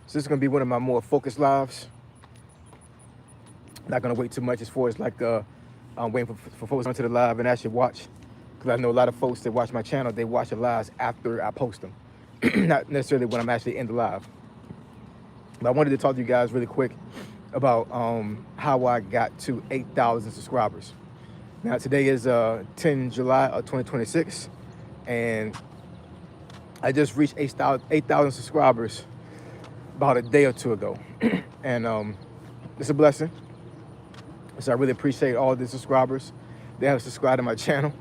So this is gonna be one of my more focused lives. Not gonna wait too much as far as like I'm waiting for folks onto the live and actually watch, because I know a lot of folks that watch my channel, they watch the lives after I post them, not necessarily when I'm actually in the live. But I wanted to talk to you guys really quick about how I got to 8,000 subscribers. Now today is 10 July of 2026, and I just reached 8,000 subscribers about a day or two ago, and it's a blessing. So I really appreciate all the subscribers that have subscribed to my channel.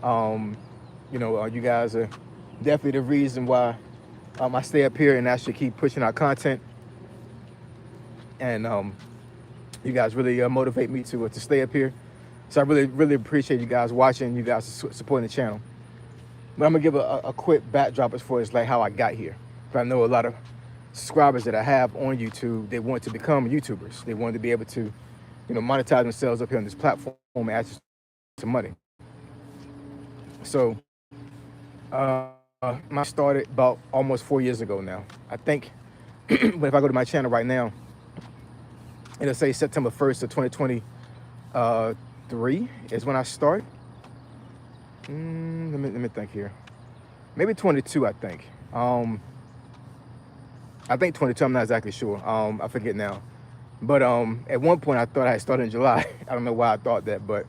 You guys are definitely the reason why I stay up here and actually keep pushing out content. And you guys really motivate me to stay up here. So I really appreciate you guys watching, you guys supporting the channel. But I'm gonna give a quick backdrop as far as like how I got here. But I know a lot of subscribers that I have on YouTube, they want to become YouTubers. They want to be able to, monetize themselves up here on this platform and actually some money. So I started about almost 4 years ago now, I think. But if I go to my channel right now, it'll say September 1st of 2023 is when I started. Let me think here. Maybe 22, I think. I think 22, I'm not exactly sure. I forget now. But at one point I thought I had started in July. I don't know why I thought that, but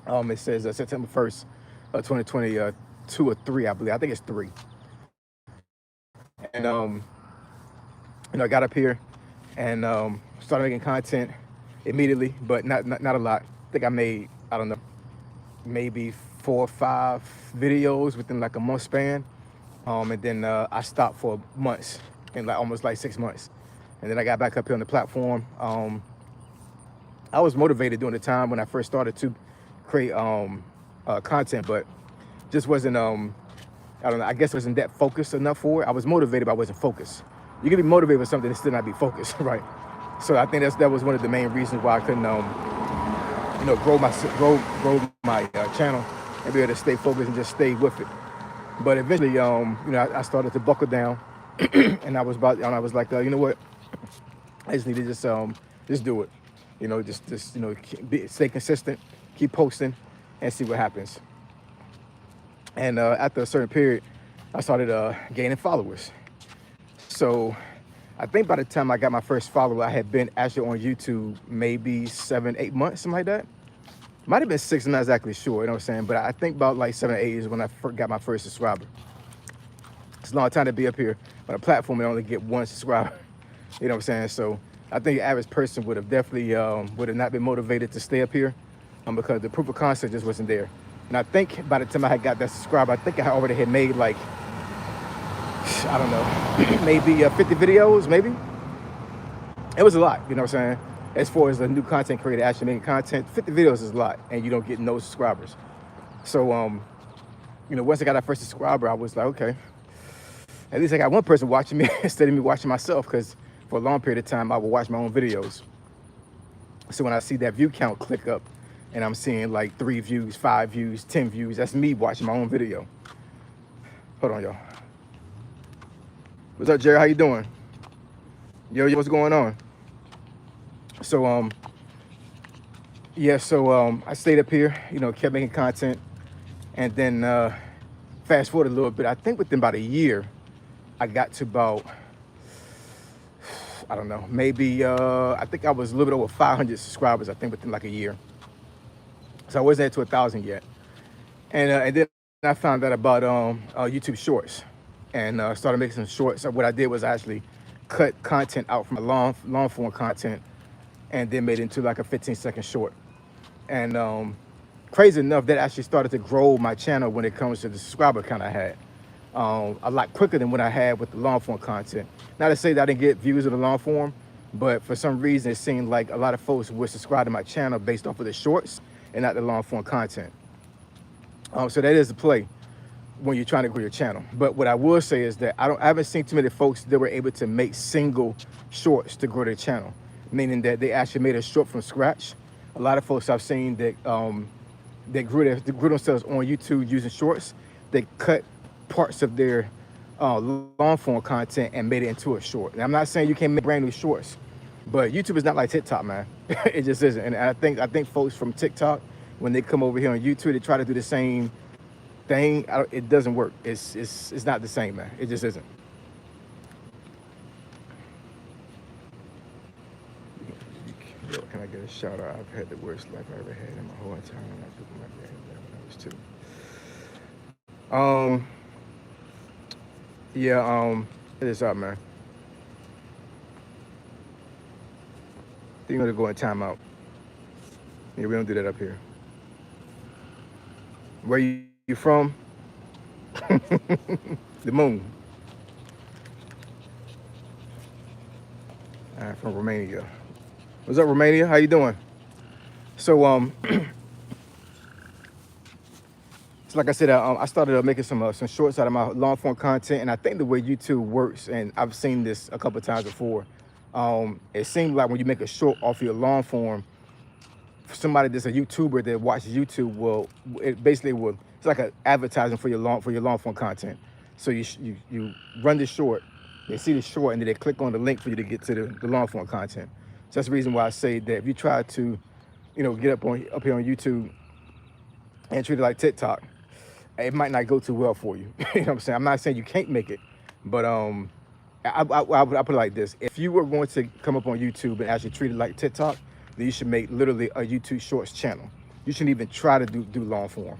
it says September 1st of 2022 or 3, I believe. I think it's 3. And I got up here and started making content immediately, but not a lot. I think I made, I don't know, maybe 4 or 5 videos within like a month span. And then I stopped for months, in like almost like 6 months. And then I got back up here on the platform. I was motivated during the time when I first started to create content, but just wasn't, I don't know, I guess wasn't that focused enough for it. I was motivated, but I wasn't focused. You can be motivated for something and still not be focused, right? So I think that was one of the main reasons why I couldn't, grow my channel and be able to stay focused and just stay with it. But eventually, I started to buckle down, and I was like, you know what? I just need to just do it. Stay consistent, keep posting, and see what happens. And after a certain period, I started gaining followers. So I think by the time I got my first follower, I had been actually on YouTube maybe 7, 8 months, something like that. Might have been 6, I'm not exactly sure, you know what I'm saying? But I think about like 7 or 8 is when I got my first subscriber. It's a long time to be up here on a platform and only get 1 subscriber. You know what I'm saying? So I think the average person would have definitely would have not been motivated to stay up here because the proof of concept just wasn't there. And I think by the time I had got that subscriber, I think I already had made like, I don't know, maybe 50 videos, maybe. It was a lot, you know what I'm saying? As far as a new content creator actually making content, 50 videos is a lot, and you don't get no subscribers. So, once I got that first subscriber, I was like, okay, at least I got one person watching me instead of me watching myself, because for a long period of time, I would watch my own videos. So when I see that view count click up and I'm seeing like 3 views, 5 views, 10 views, that's me watching my own video. Hold on, y'all. What's up, Jerry? How you doing? Yo, what's going on? So, I stayed up here, kept making content. And then fast forward a little bit, I think within about a year, I got to about, I don't know, maybe, I think I was a little bit over 500 subscribers, I think within like a year. So I wasn't at to 1,000 yet. And then I found out about YouTube Shorts and started making some shorts. So what I did was I actually cut content out from a long form content and then made it into like a 15-second short. And crazy enough, that actually started to grow my channel when it comes to the subscriber count I had. A lot quicker than what I had with the long form content. Not to say that I didn't get views of the long form, but for some reason it seemed like a lot of folks would subscribe to my channel based off of the shorts and not the long form content. So that is the play when you're trying to grow your channel. But what I will say is that I haven't seen too many folks that were able to make single shorts to grow their channel, meaning that they actually made a short from scratch. A lot of folks I've seen that they grew themselves on YouTube using shorts. They cut parts of their long form content and made it into a short. And I'm not saying you can't make brand new shorts, but YouTube is not like TikTok, man. It just isn't. And I think folks from TikTok, when they come over here on YouTube, they try to do the same thing. It doesn't work. It's not the same, man. It just isn't. Yo, can I get a shout out? I've had the worst life I ever had in my whole entire life. People might be when I was two. Yeah, it is up, man. You're gonna go in timeout. Yeah, we don't do that up here. Where you from? The moon. From Romania. What's up, Romania? How you doing? So so like I said, I started making some shorts out of my long form content, and I think the way YouTube works, and I've seen this a couple of times before. It seems like when you make a short off your long form, for somebody that's a YouTuber that watches YouTube it's like an advertising for your long form content. So you run the short, they see the short, and then they click on the link for you to get to the long form content. So that's the reason why I say that if you try to, get up here on YouTube and treat it like TikTok, it might not go too well for you. You know what I'm saying? I'm not saying you can't make it, but I put it like this: if you were going to come up on YouTube and actually treat it like TikTok, then you should make literally a YouTube Shorts channel. You shouldn't even try to do long form.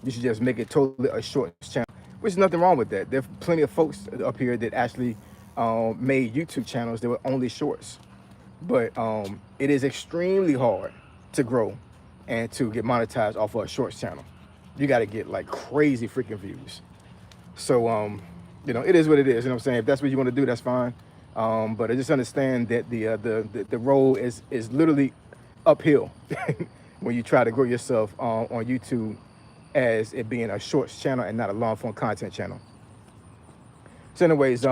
You should just make it totally a Shorts channel, which is nothing wrong with that. There's plenty of folks up here that actually made YouTube channels that were only shorts. But it is extremely hard to grow and to get monetized off of a shorts channel. You got to get like crazy freaking views. So, it is what it is. You know what I'm saying? If that's what you want to do, that's fine. But I just understand that the road is literally uphill when you try to grow yourself on YouTube as it being a shorts channel and not a long form content channel. So anyways,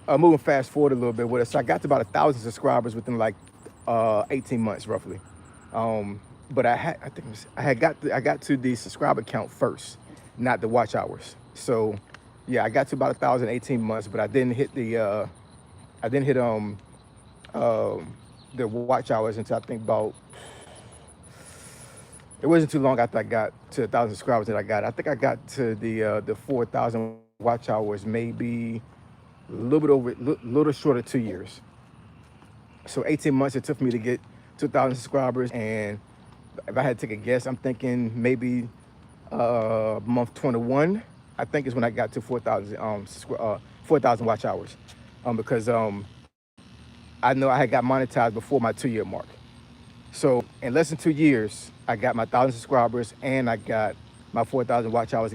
moving fast forward a little bit with it. So I got to about 1,000 subscribers within like 18 months roughly. But I got to the subscriber count first, not the watch hours. So yeah, I got to about 1,000 18 months, but I didn't hit the watch hours until I think about, it wasn't too long after I got to 1,000 subscribers that I got. I think I got to the 4,000 watch hours maybe a little short of 2 years. So 18 months it took me to get to 1,000 subscribers, and if I had to take a guess, I'm thinking maybe month 21, I think is when I got to 4,000 watch hours, because I know I had got monetized before my 2-year mark. So in less than 2 years, I got my 1,000 subscribers and I got my 4,000 watch hours.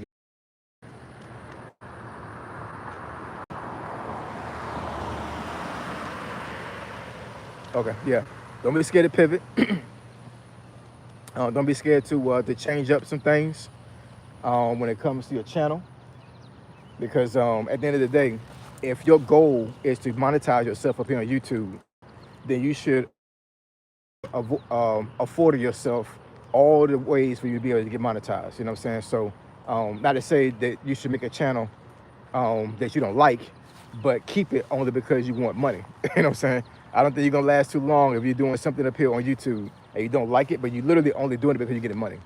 Okay, yeah. Don't be scared to pivot. Don't be scared to change up some things when it comes to your channel, because at the end of the day, if your goal is to monetize yourself up here on YouTube, then you should afford yourself all the ways for you to be able to get monetized. You know what I'm saying? So not to say that you should make a channel that you don't like, but keep it only because you want money. You know what I'm saying? I don't think you're gonna last too long if you're doing something up here on YouTube and you don't like it, but you literally only doing it because you're getting money.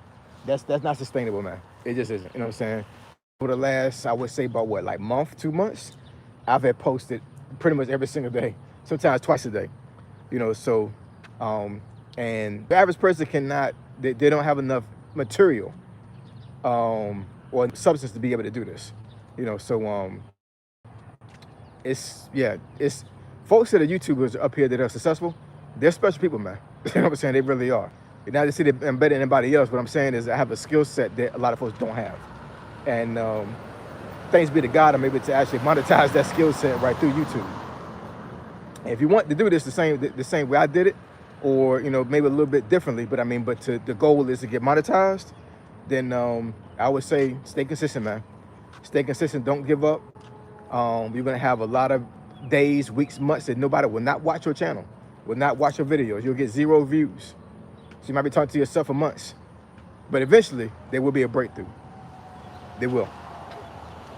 That's not sustainable, man. It just isn't. You know what I'm saying? For the last, I would say about what, like month, 2 months, I've had posted pretty much every single day, sometimes twice a day. So and the average person cannot, they don't have enough material or substance to be able to do this. So it's folks that are YouTubers up here that are successful. They're special people, man. You know what I'm saying? They really are. Not to say that I'm better than anybody else. What I'm saying is I have a skill set that a lot of folks don't have. And thanks be to God, I'm able to actually monetize that skill set right through YouTube. And if you want to do this the same way I did it, or maybe a little bit differently, but the goal is to get monetized, then I would say stay consistent, man. Stay consistent. Don't give up. You're gonna have a lot of days, weeks, months that nobody will not watch your channel, will not watch your videos. You'll get 0 views. So you might be talking to yourself for months, but eventually there will be a breakthrough. They will.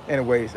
Anyways.